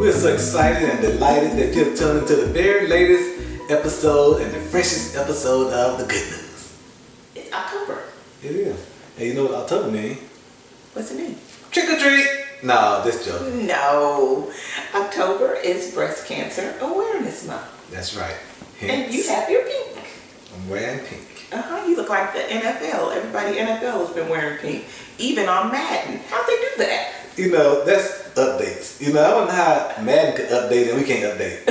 We're so excited and delighted that you've tuned into the very latest episode and the freshest episode of The Good News. It's October. It is. And you know what October means? What's it mean? Trick or treat! No, this joke. No. October is Breast Cancer Awareness Month. That's right. And you have your pink. I'm wearing pink. You look like the NFL. Everybody NFL has been wearing pink. Even on Madden. How'd they do that? You know, that's updates. You know, I don't know how Madden could update and we can't update.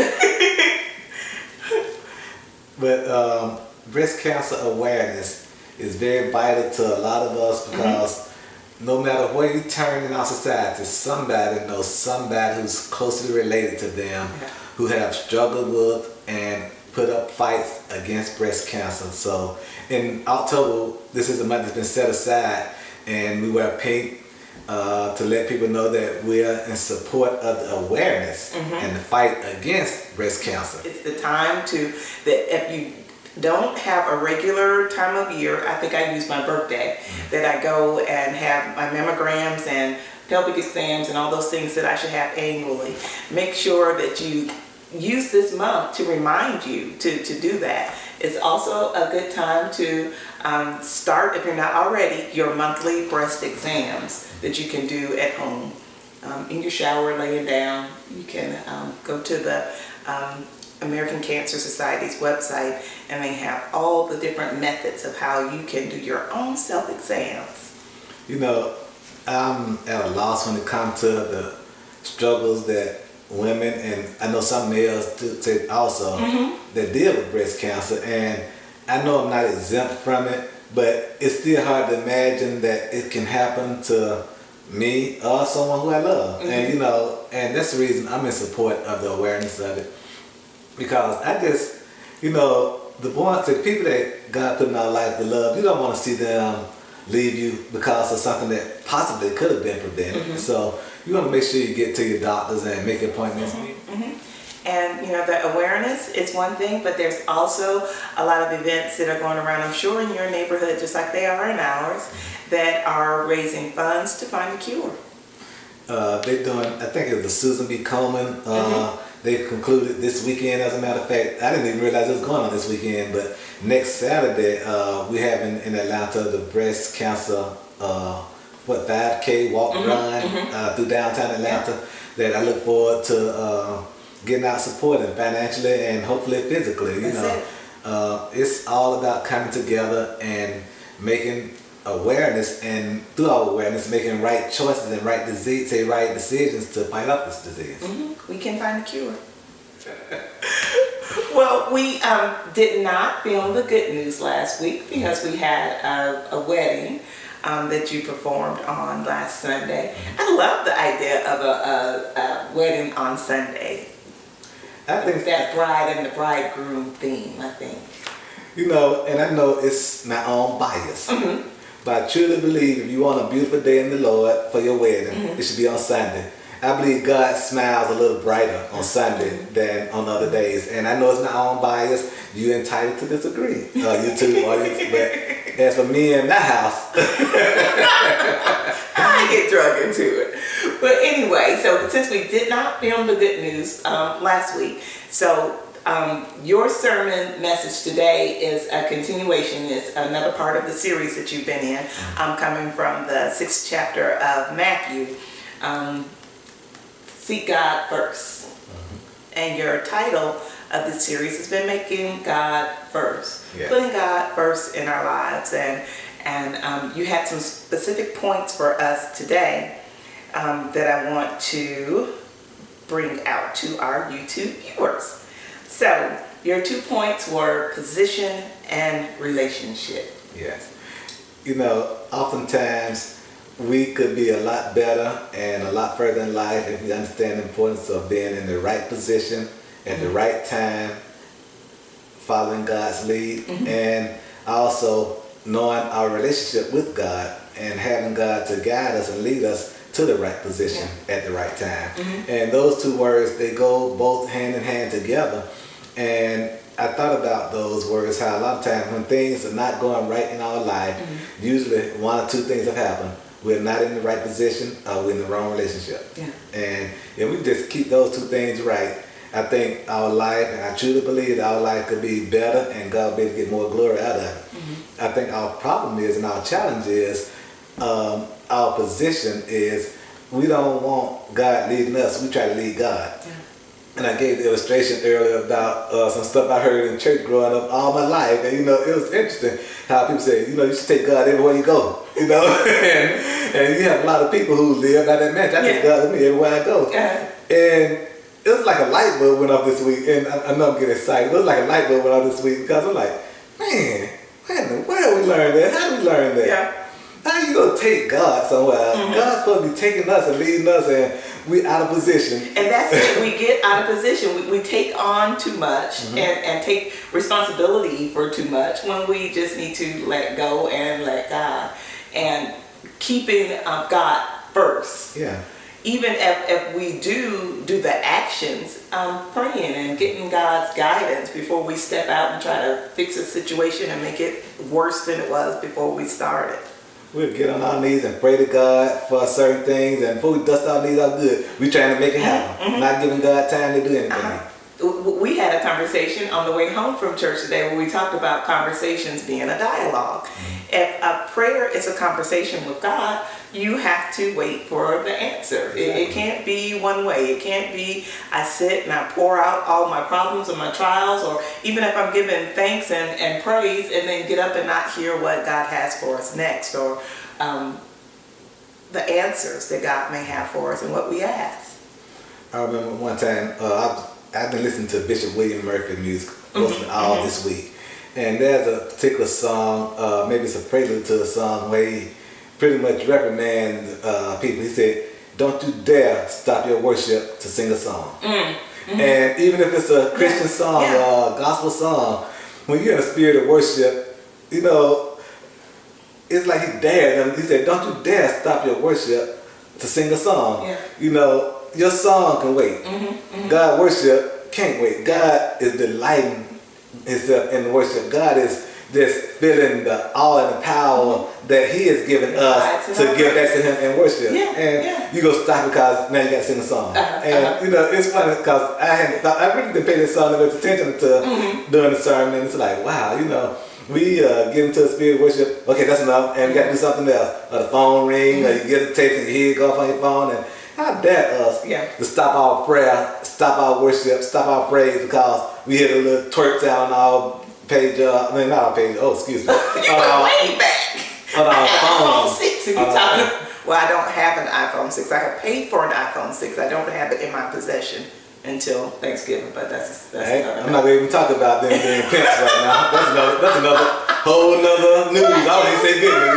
But breast cancer awareness is very vital to a lot of us because no matter where you turn in our society, somebody knows somebody who's closely related to them who have struggled with and put up fights against breast cancer. So in October, this is a month that's been set aside, and we wear pink to let people know that we're in support of the awareness and the fight against breast cancer. It's the time that if you don't have a regular time of year, I think I use my birthday, that I go and have my mammograms and pelvic exams and all those things that I should have annually. Make sure that you use this month to remind you to do that. It's also a good time to start, if you're not already, your monthly breast exams that you can do at home. In your shower, laying down, you can go to the American Cancer Society's website, and they have all the different methods of how you can do your own self-exams. You know, I'm at a loss when it comes to the struggles that women, and I know some males too, also, that deal with breast cancer, and I know I'm not exempt from it, but it's still hard to imagine that it can happen to me or someone who I love. And you know, and that's the reason I'm in support of the awareness of it, because I just, you know, the people that God put in our life to love, you don't want to see them leave you because of something that possibly could have been prevented. So you want to make sure you get to your doctors and make appointments. And you know, the awareness is one thing, but there's also a lot of events that are going around, I'm sure in your neighborhood, just like they are in ours, that are raising funds to find a cure. They're doing, I think it was the Susan B. Komen. They concluded this weekend, as a matter of fact. I didn't even realize it was going on this weekend, but next Saturday, we have in Atlanta the breast cancer 5K walk run through downtown Atlanta that I look forward to getting out supporting financially and hopefully physically. You know, it's all about coming together and making awareness, and through our awareness, making right choices and right decisions to fight off this disease. We can find a cure. Well, we did not film The Good News last week because we had a wedding that you performed on last Sunday. I love the idea of a wedding on Sunday. I think that bride and the bridegroom theme, I think. You know, and I know it's my own bias, but I truly believe if you want a beautiful day in the Lord for your wedding, it should be on Sunday. I believe God smiles a little brighter on Sunday than on other days. And I know it's my own bias. You're entitled to disagree. You too, audience. But as for me and my house, I get drug into it. But anyway, so since we did not film The Good News last week, so your sermon message today is a continuation. It's another part of the series that you've been in. Coming from the 6th chapter of Matthew. Seek God first. And your title of this series has been Making God First. Putting God first in our lives. And you had some specific points for us today that I want to bring out to our YouTube viewers. So your 2 points were position and relationship. Yes. You know, oftentimes we could be a lot better and a lot further in life if we understand the importance of being in the right position at the right time, following God's lead, and also knowing our relationship with God and having God to guide us and lead us to the right position at the right time. And those two words, they go both hand in hand together. And I thought about those words, how a lot of times when things are not going right in our life, usually one or two things have happened. we're not in the right position, or we're in the wrong relationship. Yeah. And if we just keep those two things right, I think our life, and I truly believe that our life could be better and God will be able to get more glory out of it. I think our problem is, and our challenge is, our position is, we don't want God leading us, we try to lead God. Yeah. And I gave the illustration earlier about some stuff I heard in church growing up all my life. And, it was interesting how people say, you should take God everywhere you go, and you have a lot of people who live by that mantra. I take God with me everywhere I go. Yeah. And it was like a light bulb went off this week. And I know I'm getting excited. It was like a light bulb went off this week because I'm like, man, where in the world we learned that? How do we learn that? Yeah. How you gonna take God somewhere? God's supposed to be taking us and leading us, and we out of position. And that's it. We get out of position. We take on too much and take responsibility for too much when we just need to let go and let God. And keeping God first. Yeah. Even if we do the actions, praying and getting God's guidance before we step out and try to fix a situation and make it worse than it was before we started. We'll get on our knees and pray to God for certain things, and before we dust our knees out good, we trying to make it happen. Not giving God time to do anything. We had a conversation on the way home from church today where we talked about conversations being a dialogue. If a prayer is a conversation with God, you have to wait for the answer. It can't be one way. It can't be I sit and I pour out all my problems and my trials, or even if I'm giving thanks and praise and then get up and not hear what God has for us next, or the answers that God may have for us and what we ask. I remember one time, I've been listening to Bishop William Murphy music mostly all this week. And there's a particular song, maybe it's a prelude to a song, where he pretty much reprimands people. He said, don't you dare stop your worship to sing a song. And even if it's a Christian song or a gospel song, when you're in a spirit of worship, it's like he dared them. He said, don't you dare stop your worship to sing a song. Yeah. Your song can wait. God worship can't wait. God is delighting himself in worship. God is just feeling the awe and the power that he has given us to give back to him in worship. You go stop because now you got to sing a song. It's funny because I really didn't pay this song much attention to during the sermon, and it's like, wow, we get into a spirit of worship. Okay, that's enough, and we got to do something else. Or the phone ring, or you get a text and you hear it go off on your phone, and how dare us to stop our prayer, stop our worship, stop our praise because we hear the little twerk sound on our page, not our page, excuse me. You went way back. On our phone. iPhone 6, and you talking. Well, I don't have an iPhone 6. I have paid for an iPhone 6. I don't have it in my possession until Thanksgiving, but that's I'm not going to even talk about them being pimps right now. That's another whole nother news. I don't even say good news.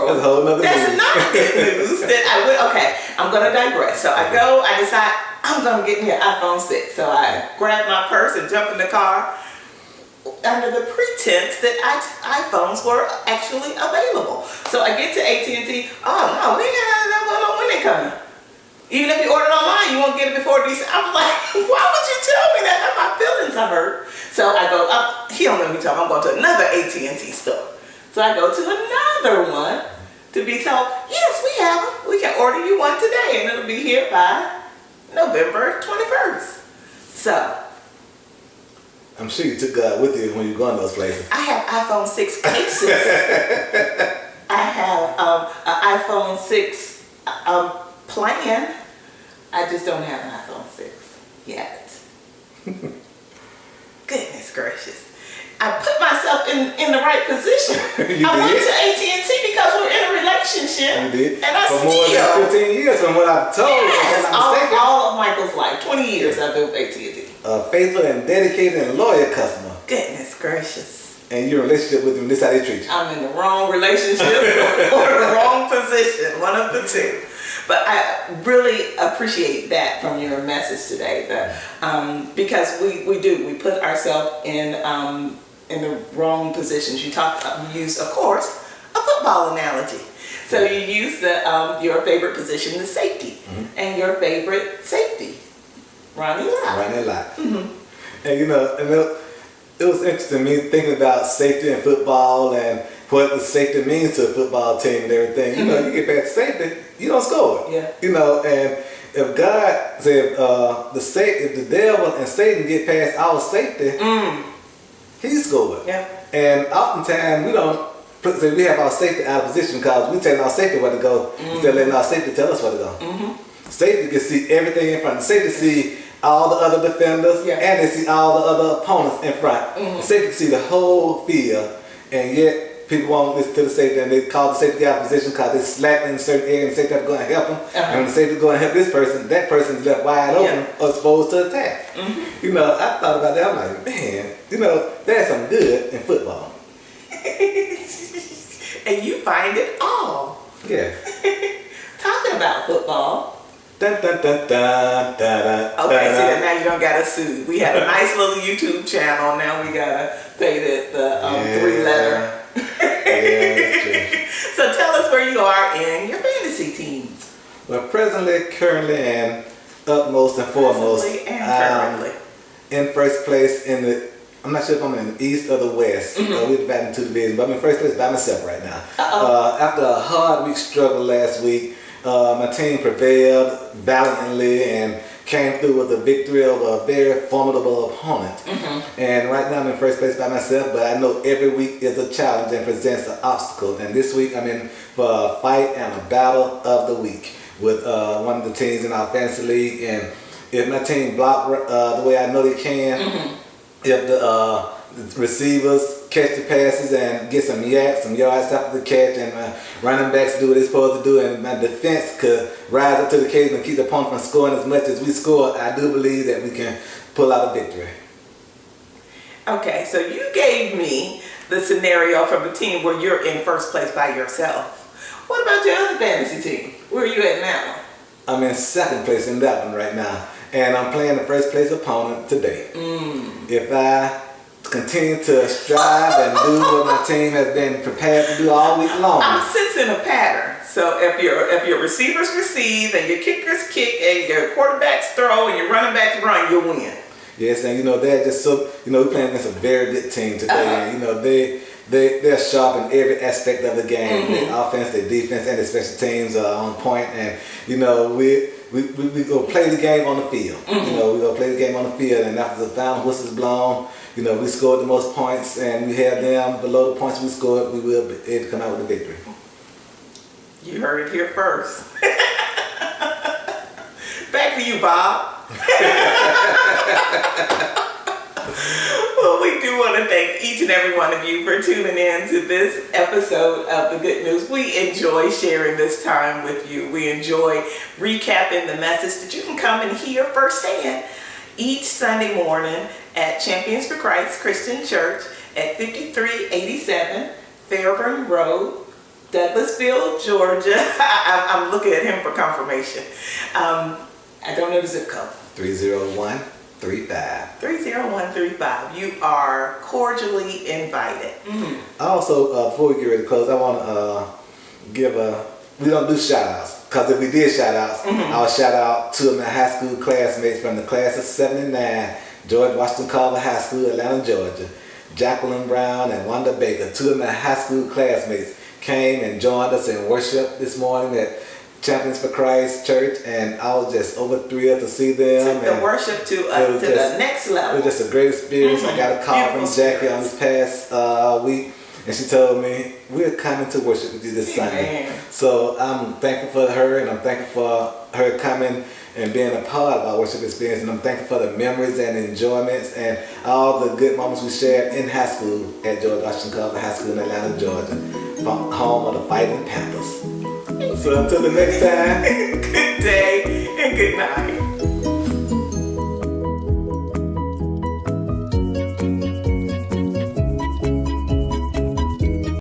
That's a whole nother news. That's not good news. I'm going to digress. So I decide I'm going to get me an iPhone 6. So I grab my purse and jump in the car under the pretense that iPhones were actually available. So I get to AT&T. Oh no, we ain't had that when they coming. Even if you order it online, you won't get it before December. I'm like, why would you tell me that? My feelings are hurt. So I go up. He don't let me tell him. I'm going to another AT&T store. So I go to another one to be told, yes, we have them. We can order you one today, and it'll be here by November 21st. So I'm sure you took God with you when you go in those places. I have iPhone 6 cases. I have an iPhone 6 plan. I just don't have an iPhone 6 yet. Goodness gracious. I put myself in the right position. I went to AT&T because we're in a relationship. You did? And I for more than 15 years from what I've told. Yes, all of Michael's life. 20 years I've been with AT&T. A faithful and dedicated and loyal customer. Goodness gracious. And you're in a relationship with them, this how they treat you. I'm in the wrong relationship or the wrong position, one of the two. But I really appreciate that from your message today, because we put ourselves in the wrong positions. You use, of course, a football analogy. So you use your favorite position, the safety, and your favorite safety, Ronnie Lott. Ronnie Lott. And it was interesting me thinking about safety in football, and what the safety means to a football team and everything. You know, you get past safety, you don't score. Yeah. You know, and if God said if the devil and Satan get past our safety, he scored. Yeah. And oftentimes we don't say we have our safety out of position because we telling our safety where to go instead of letting our safety tell us where to go. Safety can see everything in front. Safety see all the other defenders and they see all the other opponents in front. Safety can see the whole field, and yet people won't listen to the safety and they call the safety out of position because they slack in a certain area and the safety have to go and help them. And when the safety go and help this person, that person's left wide open or exposed to attack. You know, I thought about that. I'm like, man, you know, there's some good in football. And you find it all. Yeah. Talking about football. Dun, dun, dun, dun, dun, dun, Okay, dun, see, dun. now you don't gotta sue. We had a nice little YouTube channel. Now we gotta pay the 3-letter. Yeah, that's true. So tell us where you are in your fantasy teams. Well, presently, currently, and utmost and foremost, Presently and currently. in first place in the, I'm not sure if I'm in the east or the west. We're divided into divisions, but I'm in first place by myself right now. After a hard week struggle last week, my team prevailed valiantly and came through with a victory over a very formidable opponent. And right now I'm in first place by myself, but I know every week is a challenge and presents an obstacle. And this week I'm in for a fight and a battle of the week with one of the teams in our fantasy league. And if my team block the way I know they can, if the receivers catch the passes and get some yards after the catch, and my running backs do what they're supposed to do, and my defense could rise up to the occasion and keep the opponent from scoring as much as we score, I do believe that we can pull out a victory. Okay, so you gave me the scenario from the team where you're in first place by yourself. What about your other fantasy team? Where are you at now? I'm in second place in that one right now, and I'm playing the first place opponent today. If I continue to strive and do what my team has been prepared to do all week long. I'm sensing a pattern. So if your receivers receive and your kickers kick and your quarterbacks throw and your running backs run, you'll win. Yes, and you know they're just so, you know, we're playing against a very good team today, and you know they're sharp in every aspect of the game. Their offense, their defense, and their special teams are on point, and you know we go play the game on the field. You know, we go play the game on the field, and after the final whistle's blown, you know, we scored the most points, and we had them below the points we scored, we will be able to come out with a victory. You heard it here first. Back to you, Bob. Well, we do want to thank each and every one of you for tuning in to this episode of The Good News. We enjoy sharing this time with you. We enjoy recapping the message that you can come and hear firsthand each Sunday morning at Champions for Christ Christian Church at 5387 Fairburn Road, Douglasville, Georgia. I'm looking at him for confirmation. I don't know the zip code. 30135. 30135. You are cordially invited. Also, before we get ready to close, I want to give we don't do shout outs, because if we did shout outs, I'll shout out two of my high school classmates from the class of 79, George Washington Carver High School, Atlanta, Georgia. Jacqueline Brown and Wanda Baker, two of my high school classmates, came and joined us in worship this morning at Champions for Christ Church, and I was just over thrilled to see them. Took the worship to the next level. It was just a great experience. I got a call from Jackie on this past week, and she told me, we're coming to worship with you this Sunday. So I'm thankful for her, and I'm thankful for her coming and being a part of our worship experience, and I'm thankful for the memories and enjoyments and all the good moments we shared in high school at George Washington Carver High School in Atlanta, Georgia, from home of the Fighting Panthers. So until the next time, good day and good night.